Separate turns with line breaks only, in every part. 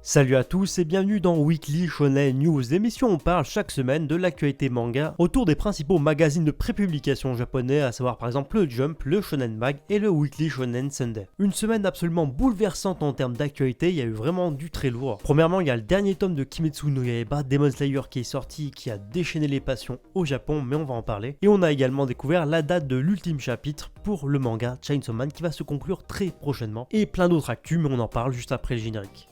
Salut à tous et bienvenue dans Weekly Shonen News, l'émission où on parle chaque semaine de l'actualité manga autour des principaux magazines de prépublication japonais, à savoir par exemple le Jump, le Shonen Mag et le Weekly Shonen Sunday. Une semaine absolument bouleversante en termes d'actualité, il y a eu vraiment du très lourd. Premièrement, il y a le dernier tome de Kimetsu no Yaiba, Demon Slayer qui est sorti, qui a déchaîné les passions au Japon, mais on va en parler. Et on a également découvert la date de l'ultime chapitre pour le manga Chainsaw Man qui va se conclure très prochainement. Et plein d'autres actus, mais on en parle juste après le générique.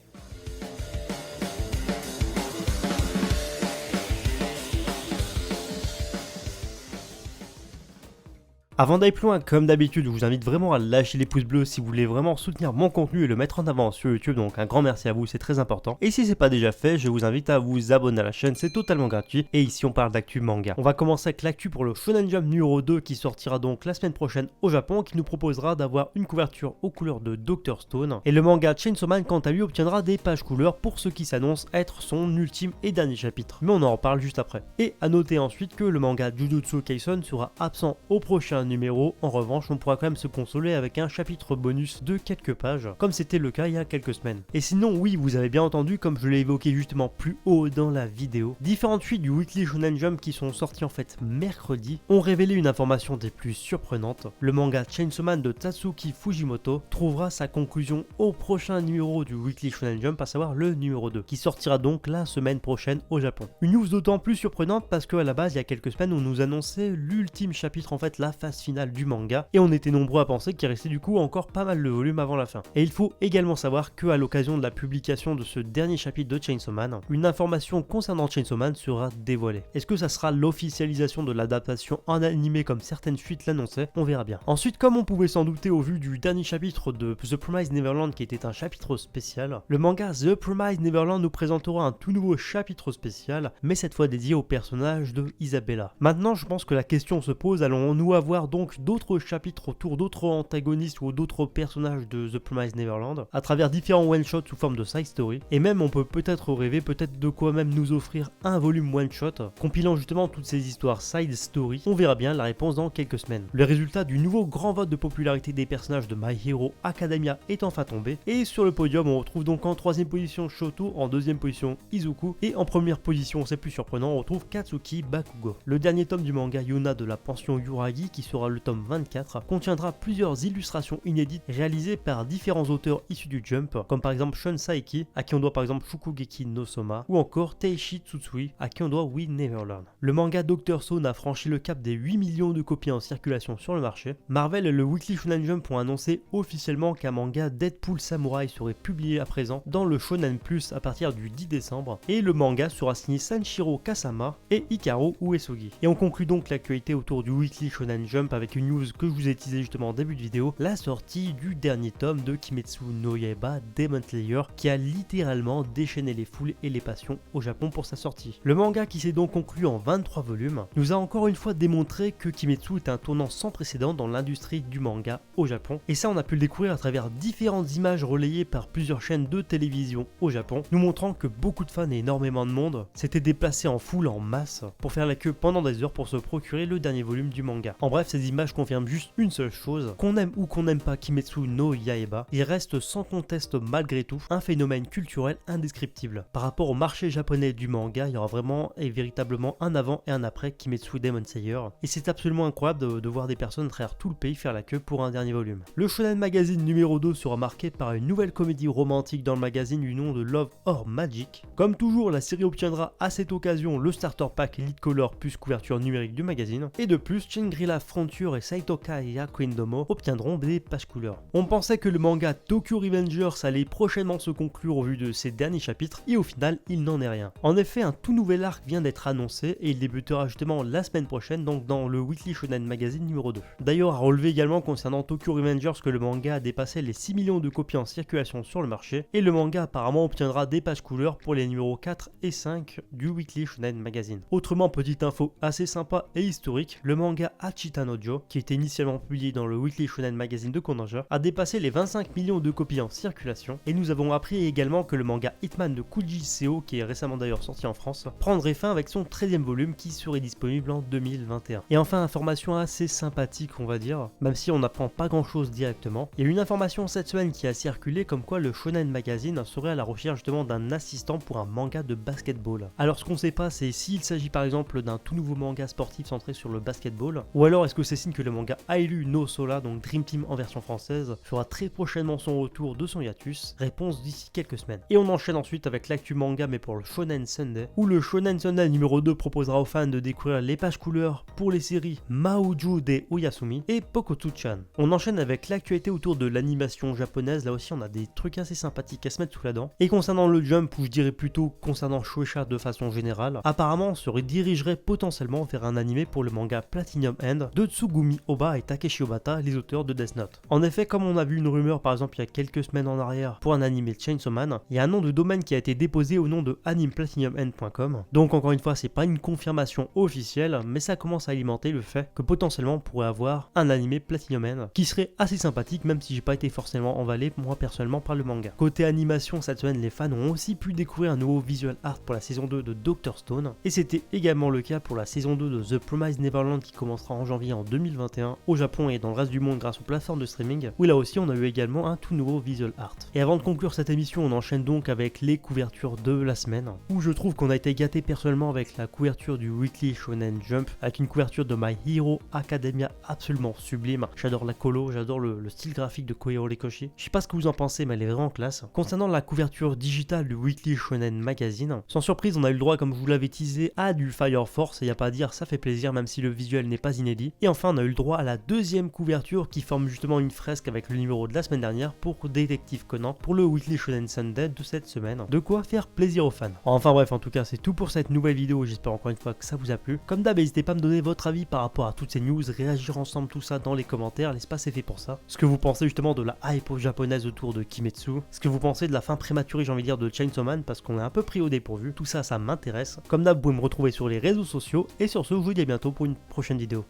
Avant d'aller plus loin, comme d'habitude, je vous invite vraiment à lâcher les pouces bleus si vous voulez vraiment soutenir mon contenu et le mettre en avant sur YouTube, donc un grand merci à vous, c'est très important. Et si c'est pas déjà fait, je vous invite à vous abonner à la chaîne, c'est totalement gratuit. Et ici on parle d'actu manga. On va commencer avec l'actu pour le Shonen Jump numéro 2 qui sortira donc la semaine prochaine au Japon, qui nous proposera d'avoir une couverture aux couleurs de Dr Stone. Et le manga Chainsaw Man quant à lui obtiendra des pages couleurs pour ce qui s'annonce être son ultime et dernier chapitre. Mais on en reparle juste après. Et à noter ensuite que le manga Jujutsu Kaisen sera absent au prochain numéro. En revanche, on pourra quand même se consoler avec un chapitre bonus de quelques pages, comme c'était le cas il y a quelques semaines. Et sinon, oui, vous avez bien entendu, comme je l'ai évoqué justement plus haut dans la vidéo, différentes suites du Weekly Shonen Jump qui sont sorties en fait mercredi ont révélé une information des plus surprenantes. Le manga Chainsaw Man de Tatsuki Fujimoto trouvera sa conclusion au prochain numéro du Weekly Shonen Jump, à savoir le numéro 2, qui sortira donc la semaine prochaine au Japon. Une news d'autant plus surprenante parce qu'à la base, il y a quelques semaines, on nous annonçait l'ultime chapitre, en fait la phase finale du manga, et on était nombreux à penser qu'il restait du coup encore pas mal de volumes avant la fin. Et il faut également savoir que à l'occasion de la publication de ce dernier chapitre de Chainsaw Man, une information concernant Chainsaw Man sera dévoilée. Est-ce que ça sera l'officialisation de l'adaptation en animé comme certaines fuites l'annonçaient? On verra bien. Ensuite, comme on pouvait s'en douter au vu du dernier chapitre de The Promised Neverland qui était un chapitre spécial, le manga The Promised Neverland nous présentera un tout nouveau chapitre spécial, mais cette fois dédié au personnage de Isabella. Maintenant, je pense que la question se pose, allons-nous avoir donc d'autres chapitres autour d'autres antagonistes ou d'autres personnages de The Promised Neverland à travers différents one-shots sous forme de side story, et même on peut peut-être rêver peut-être de quoi même nous offrir un volume one-shot compilant justement toutes ces histoires side story. On verra bien la réponse dans quelques semaines. Le résultat du nouveau grand vote de popularité des personnages de My Hero Academia est enfin tombé, et sur le podium on retrouve donc en troisième position Shoto, en deuxième position Izuku, et en première position, c'est plus surprenant, on retrouve Katsuki Bakugo. Le dernier tome du manga Yuna de la pension Yuragi, qui sera le tome 24, contiendra plusieurs illustrations inédites réalisées par différents auteurs issus du Jump, comme par exemple Shun Saeki, à qui on doit par exemple Shukugeki no Soma, ou encore Teishi Tsutsui, à qui on doit We Never Learn. Le manga Dr Stone a franchi le cap des 8 millions de copies en circulation sur le marché. Marvel et le Weekly Shonen Jump ont annoncé officiellement qu'un manga Deadpool Samurai serait publié à présent dans le Shonen Plus à partir du 10 décembre, et le manga sera signé Sanshiro Kasama et Hikaru Uesugi. Et on conclut donc l'actualité autour du Weekly Shonen Jump avec une news que je vous ai teasé justement en début de vidéo, la sortie du dernier tome de Kimetsu no Yaiba Demon Slayer, qui a littéralement déchaîné les foules et les passions au Japon pour sa sortie. Le manga, qui s'est donc conclu en 23 volumes, nous a encore une fois démontré que Kimetsu est un tournant sans précédent dans l'industrie du manga au Japon, et ça on a pu le découvrir à travers différentes images relayées par plusieurs chaînes de télévision au Japon, nous montrant que beaucoup de fans et énormément de monde s'étaient déplacés en foule en masse pour faire la queue pendant des heures pour se procurer le dernier volume du manga. En bref, ces images confirment juste une seule chose, qu'on aime ou qu'on n'aime pas Kimetsu no Yaiba, il reste sans conteste malgré tout un phénomène culturel indescriptible. Par rapport au marché japonais du manga, il y aura vraiment et véritablement un avant et un après Kimetsu Demon Slayer, et c'est absolument incroyable de voir des personnes à travers tout le pays faire la queue pour un dernier volume. Le Shonen Magazine numéro 2 sera marqué par une nouvelle comédie romantique dans le magazine du nom de Love or Magic. Comme toujours, la série obtiendra à cette occasion le starter pack Lead Color plus couverture numérique du magazine, et de plus Shangri-La Frontier et Saitoka Yakuindomo obtiendront des pages couleurs. On pensait que le manga Tokyo Revengers allait prochainement se conclure au vu de ses derniers chapitres, et au final il n'en est rien. En effet, un tout nouvel arc vient d'être annoncé et il débutera justement la semaine prochaine, donc dans le Weekly Shonen Magazine numéro 2. D'ailleurs, à relever également concernant Tokyo Revengers que le manga a dépassé les 6 millions de copies en circulation sur le marché, et le manga apparemment obtiendra des pages couleurs pour les numéros 4 et 5 du Weekly Shonen Magazine. Autrement, petite info assez sympa et historique, le manga Hachitan Shoukanoujo, qui était initialement publié dans le Weekly Shonen Magazine de Kodansha, a dépassé les 25 millions de copies en circulation, et nous avons appris également que le manga Hitman de Kuji Seo, qui est récemment d'ailleurs sorti en France, prendrait fin avec son 13e volume qui serait disponible en 2021. Et enfin, information assez sympathique on va dire, même si on n'apprend pas grand chose directement, il y a une information cette semaine qui a circulé comme quoi le Shonen Magazine serait à la recherche justement d'un assistant pour un manga de basketball. Alors ce qu'on sait pas c'est s'il s'agit par exemple d'un tout nouveau manga sportif centré sur le basketball, ou alors est-ce que c'est signe que le manga Ailu no Sola, donc Dream Team en version française, fera très prochainement son retour de son hiatus, réponse d'ici quelques semaines. Et on enchaîne ensuite avec l'actu manga mais pour le Shonen Sunday, où le Shonen Sunday numéro 2 proposera aux fans de découvrir les pages couleurs pour les séries Maouju de Oyasumi et Pokotu-chan. On enchaîne avec l'actualité autour de l'animation japonaise, là aussi on a des trucs assez sympathiques à se mettre sous la dent. Et concernant le Jump, ou je dirais plutôt concernant Shueisha de façon générale, apparemment on se redirigerait potentiellement vers un animé pour le manga Platinum End de Tsugumi Oba et Takeshi Obata, les auteurs de Death Note. En effet, comme on a vu une rumeur par exemple il y a quelques semaines en arrière pour un animé de Chainsaw Man, il y a un nom de domaine qui a été déposé au nom de animeplatinumend.com. Donc encore une fois, c'est pas une confirmation officielle, mais ça commence à alimenter le fait que potentiellement on pourrait avoir un animé Platinum End qui serait assez sympathique, même si j'ai pas été forcément emballé moi personnellement par le manga. Côté animation, cette semaine les fans ont aussi pu découvrir un nouveau visual art pour la saison 2 de Dr. Stone, et c'était également le cas pour la saison 2 de The Promised Neverland qui commencera en janvier en 2021 au Japon et dans le reste du monde grâce aux plateformes de streaming, où là aussi on a eu également un tout nouveau visual art. Et avant de conclure cette émission, on enchaîne donc avec les couvertures de la semaine, où je trouve qu'on a été gâté personnellement avec la couverture du Weekly Shonen Jump, avec une couverture de My Hero Academia absolument sublime. J'adore la colo, j'adore le style graphique de Koei Horikoshi. Je sais pas ce que vous en pensez, mais elle est vraiment classe. Concernant la couverture digitale du Weekly Shonen Magazine, sans surprise, on a eu le droit, comme je vous l'avais teasé, à du Fire Force, et y a pas à dire, ça fait plaisir même si le visuel n'est pas inédit. Et enfin, on a eu le droit à la deuxième couverture qui forme justement une fresque avec le numéro de la semaine dernière pour Détective Conan pour le Weekly Shonen Sunday de cette semaine. De quoi faire plaisir aux fans. Enfin bref, en tout cas, c'est tout pour cette nouvelle vidéo. J'espère encore une fois que ça vous a plu. Comme d'hab, n'hésitez pas à me donner votre avis par rapport à toutes ces news, réagir ensemble tout ça dans les commentaires, l'espace est fait pour ça. Ce que vous pensez justement de la hype japonaise autour de Kimetsu, ce que vous pensez de la fin prématurée, j'ai envie de dire, de Chainsaw Man, parce qu'on est un peu pris au dépourvu. Tout ça, ça m'intéresse. Comme d'hab, vous pouvez me retrouver sur les réseaux sociaux, et sur ce, je vous dis à bientôt pour une prochaine vidéo.